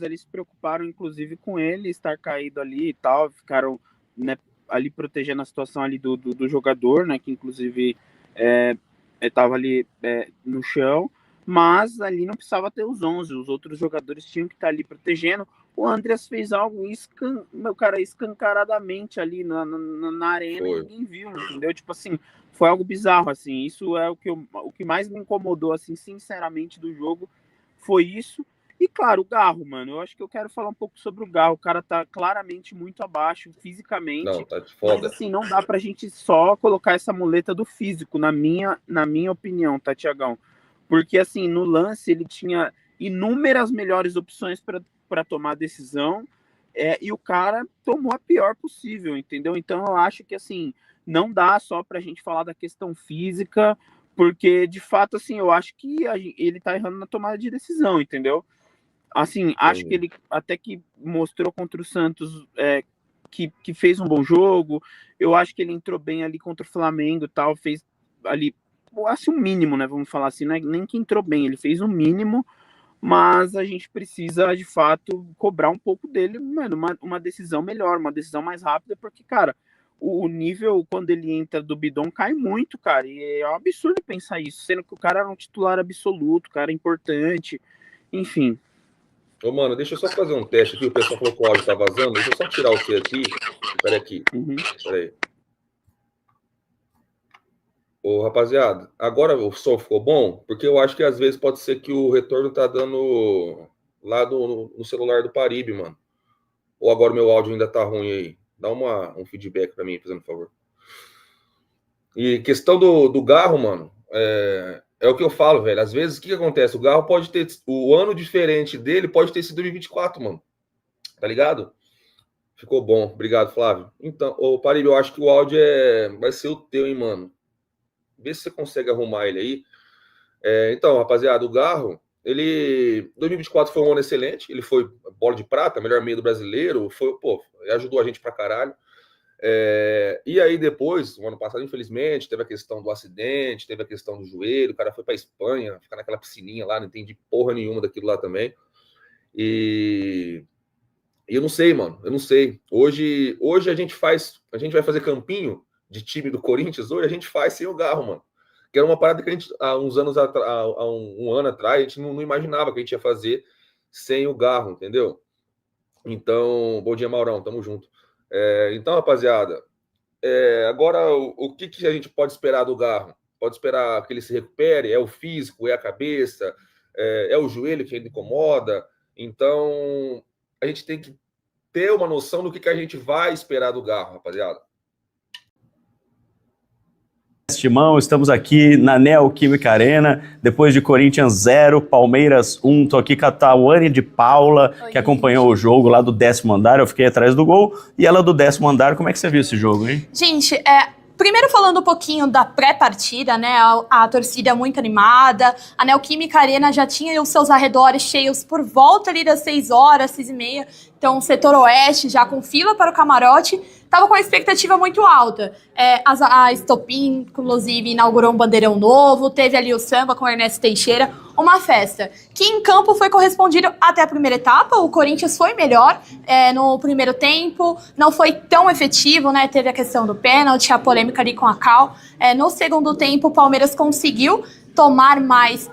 eles se preocuparam, inclusive, com ele estar caído ali e tal, ficaram, né, ali protegendo a situação ali do jogador, né, que inclusive estava ali no chão, mas ali não precisava ter os 11, os outros jogadores tinham que estar ali protegendo. O Andreas fez algo escancaradamente ali na arena e ninguém viu, entendeu? Tipo assim, foi algo bizarro, assim, isso é o que mais me incomodou, assim, sinceramente, do jogo, foi isso. E claro, o Garro, mano, eu acho que eu quero falar um pouco sobre o Garro. O cara tá claramente muito abaixo fisicamente. Não, tá de foda. Mas assim, não dá pra gente só colocar essa muleta do físico, na minha opinião, tá, Tiagão? Porque assim, no lance ele tinha inúmeras melhores opções para tomar a decisão, e o cara tomou a pior possível, entendeu? Então eu acho que assim, não dá só pra gente falar da questão física, porque de fato, assim, eu acho que ele tá errando na tomada de decisão, entendeu? Assim, acho que ele até que mostrou contra o Santos que fez um bom jogo. Eu acho que ele entrou bem ali contra o Flamengo e tal, fez ali, assim, um mínimo, né? Vamos falar assim, não é nem que entrou bem, ele fez um mínimo, mas a gente precisa, de fato, cobrar um pouco dele, mano, uma decisão melhor, uma decisão mais rápida, porque, cara, o nível, quando ele entra do Bidon, cai muito, cara, e é um absurdo pensar isso, sendo que o cara era um titular absoluto, cara importante, enfim. Ô, mano, deixa eu só fazer um teste aqui. O pessoal falou que o áudio tá vazando. Deixa eu só tirar o C aqui. Pera aqui. Pera aí. Ô, rapaziada, agora o som ficou bom? Porque eu acho que às vezes pode ser que o retorno tá dando lá no celular do Paribe, mano. Ou agora o meu áudio ainda tá ruim aí. Dá um feedback pra mim, fazendo favor. E questão do Garro, mano, é o que eu falo, velho. Às vezes, o que acontece? O Garro pode ter... O ano diferente dele pode ter sido 2024, mano. Tá ligado? Ficou bom. Obrigado, Flávio. Então, ô, Paribe, eu acho que o áudio vai ser o teu, hein, mano. Vê se você consegue arrumar ele aí. Então, rapaziada, o Garro, 2024 foi um ano excelente. Ele foi bola de prata, melhor meio do brasileiro. Ajudou a gente pra caralho. E aí depois, o ano passado, infelizmente, teve a questão do acidente, teve a questão do joelho, o cara foi pra Espanha, ficar naquela piscininha lá, não entendi porra nenhuma daquilo lá também. E eu não sei, mano, eu não sei. Hoje a gente vai fazer campinho de time do Corinthians, hoje a gente faz sem o Garro, mano. Que era uma parada que a gente, há uns anos atrás, há um ano atrás, a gente não imaginava que a gente ia fazer sem o Garro, entendeu? Então, bom dia, Maurão, tamo junto. Então, rapaziada, agora o que a gente pode esperar do Garro? Pode esperar que ele se recupere? É o físico, é a cabeça, é o joelho que ainda incomoda? Então, a gente tem que ter uma noção do que a gente vai esperar do Garro, rapaziada. Timão, estamos aqui na Neoquímica Arena, depois de Corinthians 0, Palmeiras 1, tô aqui com a Tawane de Paula, que acompanhou o jogo lá do 10º andar, eu fiquei atrás do gol, e ela do 10º andar. Como é que você viu esse jogo, hein? Gente, primeiro falando um pouquinho da pré-partida, né, a torcida muito animada, a Neoquímica Arena já tinha os seus arredores cheios por volta ali das 6 horas, 6h30, então o setor oeste já com fila para o camarote, tava com a expectativa muito alta. A Estopim, inclusive, inaugurou um bandeirão novo, teve ali o samba com o Ernesto Teixeira, uma festa que em campo foi correspondido até a primeira etapa. O Corinthians foi melhor no primeiro tempo, não foi tão efetivo, né? Teve a questão do pênalti, a polêmica ali com a Cal. No segundo tempo, o Palmeiras conseguiu tomar mais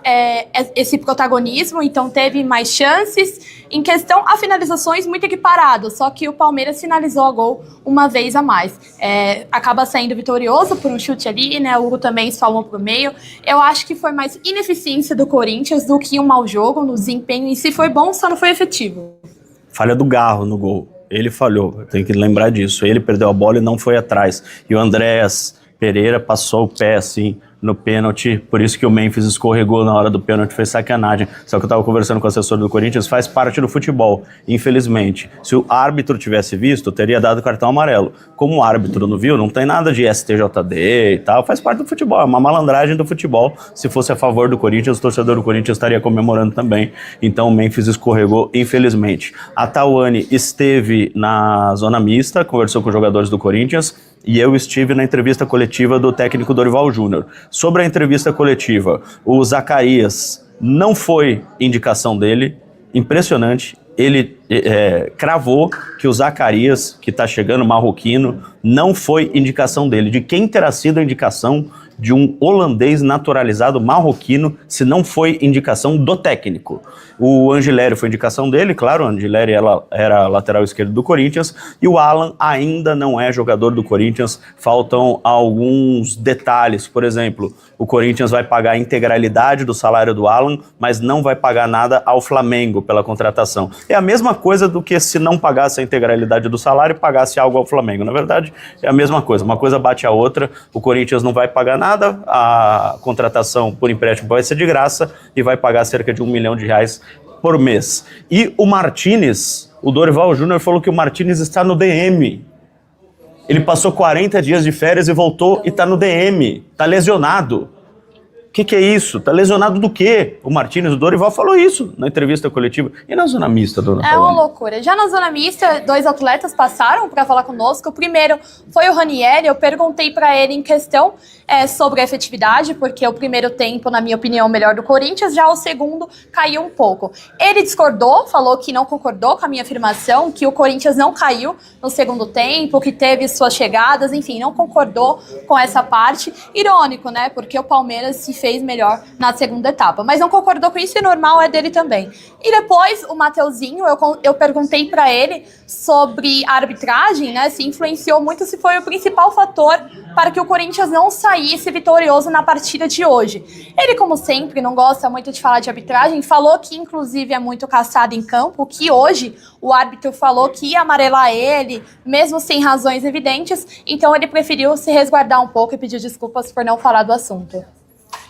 esse protagonismo, então teve mais chances. Em questão a finalizações, muito equiparado, só que o Palmeiras finalizou a gol uma vez a mais. Acaba saindo vitorioso por um chute ali, né? O Hugo também espalmou pro meio. Eu acho que foi mais ineficiência do Corinthians do que um mau jogo no desempenho. E se foi bom, só não foi efetivo. Falha do Garro no gol. Ele falhou, tem que lembrar disso. Ele perdeu a bola e não foi atrás. E o Andréas Pereira passou o pé, assim, no pênalti, por isso que o Memphis escorregou na hora do pênalti, foi sacanagem. Só que eu tava conversando com o assessor do Corinthians, faz parte do futebol, infelizmente. Se o árbitro tivesse visto, teria dado cartão amarelo. Como o árbitro não viu, não tem nada de STJD e tal, faz parte do futebol, é uma malandragem do futebol. Se fosse a favor do Corinthians, o torcedor do Corinthians estaria comemorando também. Então o Memphis escorregou, infelizmente. A Tawane esteve na zona mista, conversou com os jogadores do Corinthians, e eu estive na entrevista coletiva do técnico Dorival Júnior. Sobre a entrevista coletiva, o Zacarias não foi indicação dele, impressionante, ele cravou que o Zacarias, que está chegando, marroquino, não foi indicação dele. De quem terá sido a indicação de um holandês naturalizado marroquino, se não foi indicação do técnico? O Angileri foi indicação dele, claro, o Angileri era lateral esquerdo do Corinthians, e o Alan ainda não é jogador do Corinthians, faltam alguns detalhes. Por exemplo, o Corinthians vai pagar a integralidade do salário do Alan, mas não vai pagar nada ao Flamengo pela contratação. É a mesma coisa do que se não pagasse a integralidade do salário e pagasse algo ao Flamengo. Na verdade, é a mesma coisa, uma coisa bate a outra, o Corinthians não vai pagar nada, a contratação por empréstimo vai ser de graça e vai pagar cerca de R$1 milhão por mês. E o Martínez, o Dorival Júnior falou que o Martínez está no DM. Ele passou 40 dias de férias e voltou e está no DM, está lesionado. O que é isso? Tá lesionado do quê? O Martínez, o Dorival falou isso na entrevista coletiva. E na zona mista, dona Tawane? É uma loucura. Já na zona mista, 2 atletas passaram para falar conosco. O primeiro foi o Ranieri. Eu perguntei para ele em questão sobre a efetividade, porque o primeiro tempo, na minha opinião, melhor do Corinthians. Já o segundo caiu um pouco. Ele discordou, falou que não concordou com a minha afirmação, que o Corinthians não caiu no segundo tempo, que teve suas chegadas, enfim, não concordou com essa parte. Irônico, né? Porque o Palmeiras se fez melhor na segunda etapa, mas não concordou com isso e normal é dele também. E depois o Mateuzinho, eu perguntei para ele sobre a arbitragem, né, se influenciou muito, se foi o principal fator para que o Corinthians não saísse vitorioso na partida de hoje. Ele, como sempre, não gosta muito de falar de arbitragem, falou que inclusive é muito caçado em campo, que hoje o árbitro falou que ia amarelar ele, mesmo sem razões evidentes, então ele preferiu se resguardar um pouco e pedir desculpas por não falar do assunto.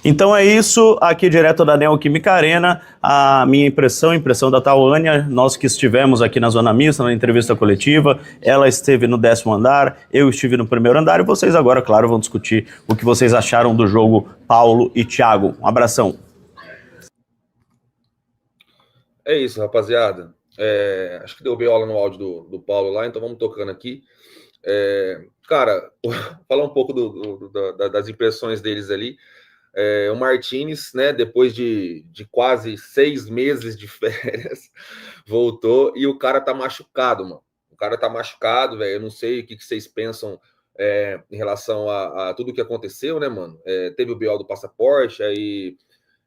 Então é isso, aqui direto da Neoquímica Arena, a minha impressão, a impressão da Tawane, nós que estivemos aqui na zona mista, na entrevista coletiva, ela esteve no 10º andar, eu estive no 1º andar, e vocês agora, claro, vão discutir o que vocês acharam do jogo Paulo e Thiago. Um abração. É isso, rapaziada. Acho que deu beola no áudio do Paulo lá, então vamos tocando aqui. Cara, falar um pouco das impressões deles ali. O Martínez, né, depois de quase 6 meses de férias, voltou e o cara tá machucado, mano. O cara tá machucado, velho. Eu não sei o que vocês pensam em relação a tudo que aconteceu, né, mano? Teve o BO do passaporte, aí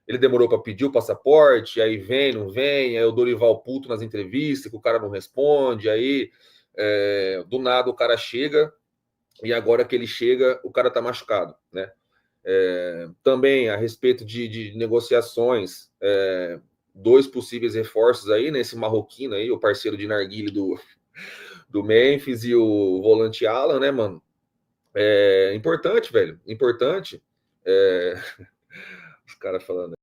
ele demorou para pedir o passaporte, aí vem, não vem, aí o Dorival puto nas entrevistas, que o cara não responde, aí do nada o cara chega e agora que ele chega, o cara tá machucado, né? Também a respeito de negociações, 2 possíveis reforços aí, né? Esse marroquino aí, o parceiro de narguile do Memphis e o volante Alan, né, mano? Importante, velho, importante. Os caras falando.